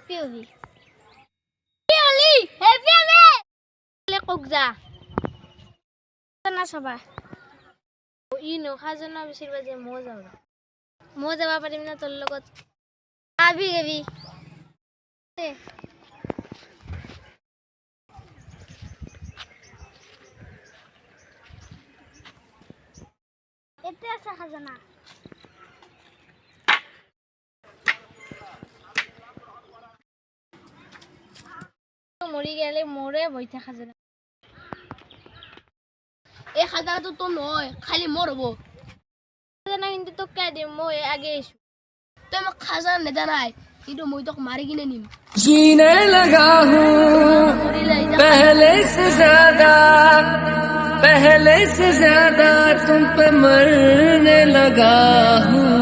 happy hobby happy হবে কক যা না সবাই ইনো খাজনা বেশির বাজে মো যাবা পাৰিম না তোর লগত আবি গবি এতে আছে খাজনা মরি গেলে মোরে বইতে খাজনা এই খাজনা তো নয় খালি মরবো খাজনা কিন্তু তো কে দিম মই আগে এসু তুই আমাকে খাজনা নেতা নাই কিন্তু মই তোকে মারি কিনে নিম जीने लगा हूँ पहले से ज्यादा तुम पे मरने लगा हूँ